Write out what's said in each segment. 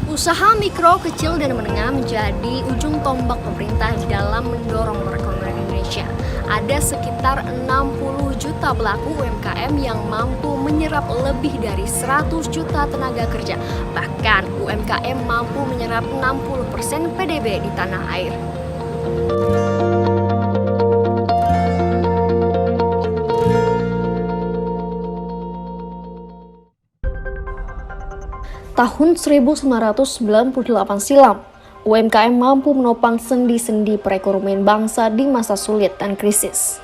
Usaha mikro, kecil, dan menengah menjadi ujung tombak pemerintah dalam mendorong perekonomian Indonesia. Ada sekitar 60 juta pelaku UMKM yang mampu menyerap lebih dari 100 juta tenaga kerja. Bahkan UMKM mampu menyerap 60% PDB di tanah air. Tahun 1998 silam, UMKM mampu menopang sendi-sendi perekonomian bangsa di masa sulit dan krisis.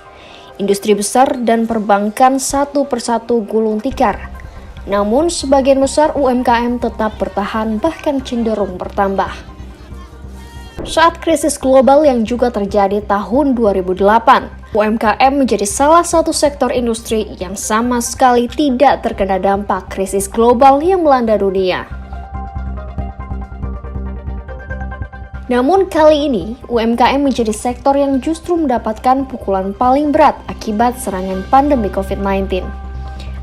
Industri besar dan perbankan satu persatu gulung tikar. Namun, sebagian besar UMKM tetap bertahan bahkan cenderung bertambah. Saat krisis global yang juga terjadi tahun 2008, UMKM menjadi salah satu sektor industri yang sama sekali tidak terkena dampak krisis global yang melanda dunia. Namun kali ini, UMKM menjadi sektor yang justru mendapatkan pukulan paling berat akibat serangan pandemi COVID-19.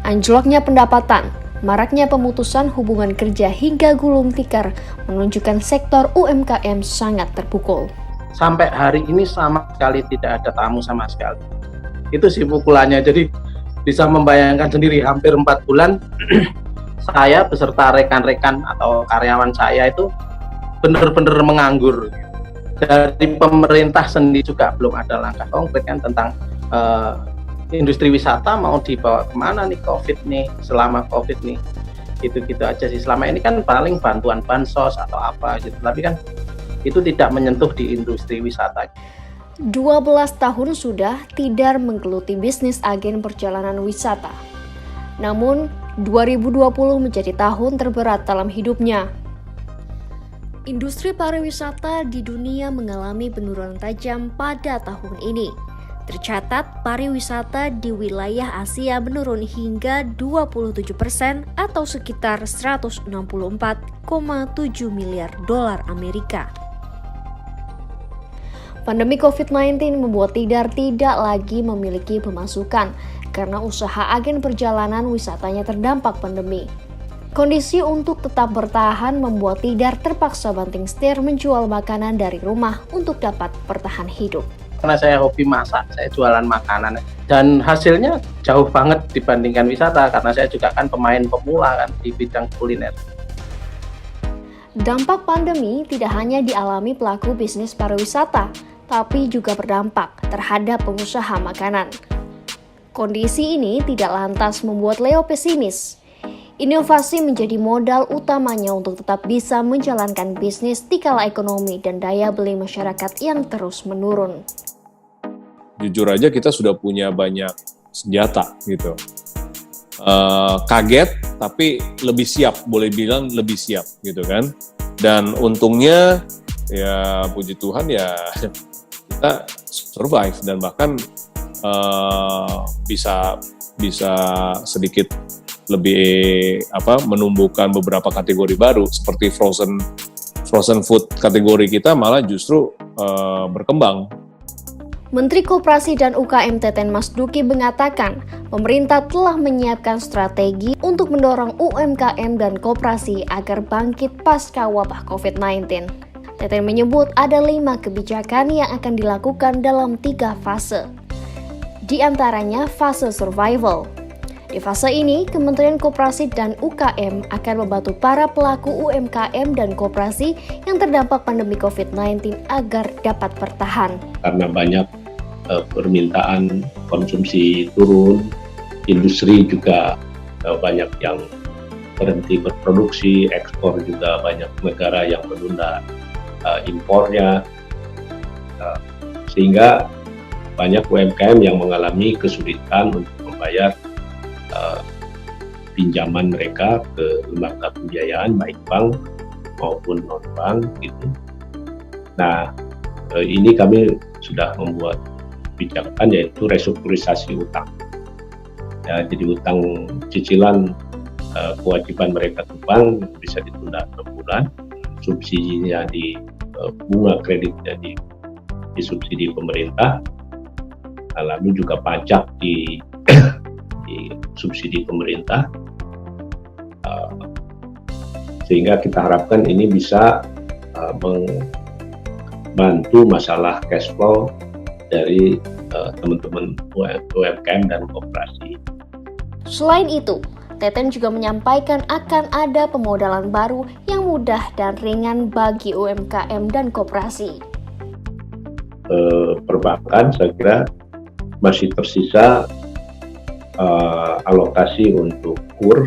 Anjloknya pendapatan, maraknya pemutusan hubungan kerja hingga gulung tikar menunjukkan sektor UMKM sangat terpukul. Sampai hari ini sama sekali tidak ada tamu sama sekali. Itu sih pukulannya. Jadi bisa membayangkan sendiri hampir 4 bulan saya beserta rekan-rekan atau karyawan saya itu benar-benar menganggur. Dari pemerintah sendiri juga belum ada langkah konkret kan tentang industri wisata mau dibawa kemana nih COVID nih, selama COVID nih. Gitu-gitu aja sih. Selama ini kan paling bantuan bansos atau apa gitu. Tapi kan itu tidak menyentuh di industri wisata. 12 tahun sudah Tidar menggeluti bisnis agen perjalanan wisata. Namun, 2020 menjadi tahun terberat dalam hidupnya. Industri pariwisata di dunia mengalami penurunan tajam pada tahun ini. Tercatat pariwisata di wilayah Asia menurun hingga 27% atau sekitar 164,7 miliar dolar Amerika. Pandemi COVID-19 membuat Tidar tidak lagi memiliki pemasukan karena usaha agen perjalanan wisatanya terdampak pandemi. Kondisi untuk tetap bertahan membuat Tidar terpaksa banting setir menjual makanan dari rumah untuk dapat bertahan hidup. Karena saya hobi masak, saya jualan makanan dan hasilnya jauh banget dibandingkan wisata karena saya juga kan pemain pemula kan di bidang kuliner. Dampak pandemi tidak hanya dialami pelaku bisnis pariwisata, tapi juga berdampak terhadap pengusaha makanan. Kondisi ini tidak lantas membuat Leo pesimis. Inovasi menjadi modal utamanya untuk tetap bisa menjalankan bisnis di kala ekonomi dan daya beli masyarakat yang terus menurun. Jujur aja kita sudah punya banyak senjata gitu. Kaget tapi lebih siap, boleh bilang lebih siap gitu kan. Dan untungnya ya puji Tuhan ya kita survive dan bahkan bisa sedikit lebih menumbuhkan beberapa kategori baru seperti frozen food kategori kita malah justru berkembang. Menteri Koperasi dan UKM Teten Mas Duki mengatakan pemerintah telah menyiapkan strategi untuk mendorong UMKM dan koperasi agar bangkit pasca wabah COVID-19. Teten menyebut ada 5 kebijakan yang akan dilakukan dalam 3 fase. Di antaranya fase survival. Di fase ini, Kementerian Koperasi dan UKM akan membantu para pelaku UMKM dan koperasi yang terdampak pandemi COVID-19 agar dapat bertahan. Karena banyak permintaan konsumsi turun, industri juga banyak yang berhenti berproduksi, ekspor juga banyak negara yang menunda impornya, sehingga banyak UMKM yang mengalami kesulitan untuk membayar pinjaman mereka ke lembaga pembiayaan baik bank maupun non bank gitu. Nah, ini kami sudah membuat kebijakan yaitu restrukturisasi utang. Ya, jadi utang cicilan kewajiban mereka ke bank bisa ditunda 6 bulan, subsidinya di bunga kreditnya disubsidi pemerintah, lalu juga pajak di subsidi pemerintah, sehingga kita harapkan ini bisa membantu masalah cash flow dari teman-teman UMKM dan koperasi. Selain itu, Teten juga menyampaikan akan ada pemodalan baru yang mudah dan ringan bagi UMKM dan koperasi. Perbankan saya kira masih tersisa alokasi untuk KUR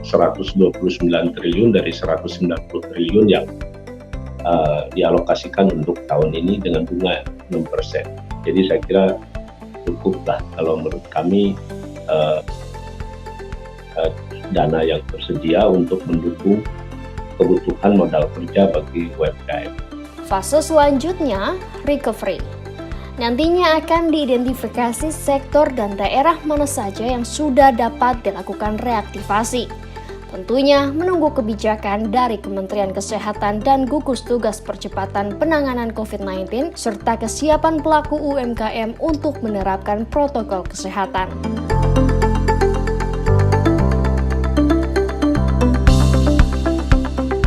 129 triliun dari 190 triliun yang dialokasikan untuk tahun ini dengan bunga 6%. Jadi saya kira cukuplah kalau menurut kami dana yang tersedia untuk mendukung kebutuhan modal kerja bagi UMKM. Fase selanjutnya, recovery. Nantinya akan diidentifikasi sektor dan daerah mana saja yang sudah dapat dilakukan reaktivasi. Tentunya menunggu kebijakan dari Kementerian Kesehatan dan gugus tugas percepatan penanganan COVID-19 serta kesiapan pelaku UMKM untuk menerapkan protokol kesehatan.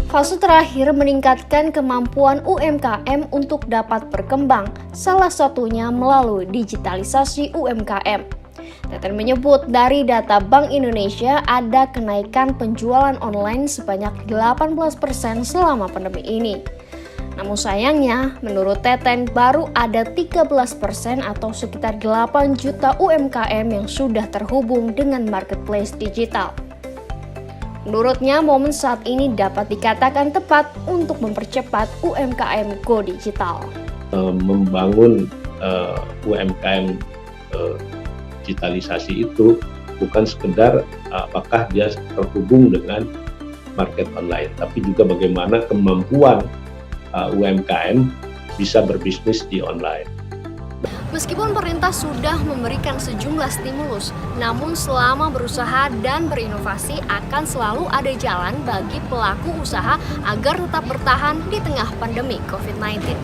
Fase terakhir meningkatkan kemampuan UMKM untuk dapat berkembang, salah satunya melalui digitalisasi UMKM. Teten menyebut dari data Bank Indonesia ada kenaikan penjualan online sebanyak 18% selama pandemi ini. Namun sayangnya, menurut Teten baru ada 13% atau sekitar 8 juta UMKM yang sudah terhubung dengan marketplace digital. Menurutnya, momen saat ini dapat dikatakan tepat untuk mempercepat UMKM go digital. Membangun UMKM digitalisasi itu bukan sekedar apakah dia terhubung dengan market online, tapi juga bagaimana kemampuan UMKM bisa berbisnis di online. Meskipun pemerintah sudah memberikan sejumlah stimulus, namun selama berusaha dan berinovasi akan selalu ada jalan bagi pelaku usaha agar tetap bertahan di tengah pandemi COVID-19.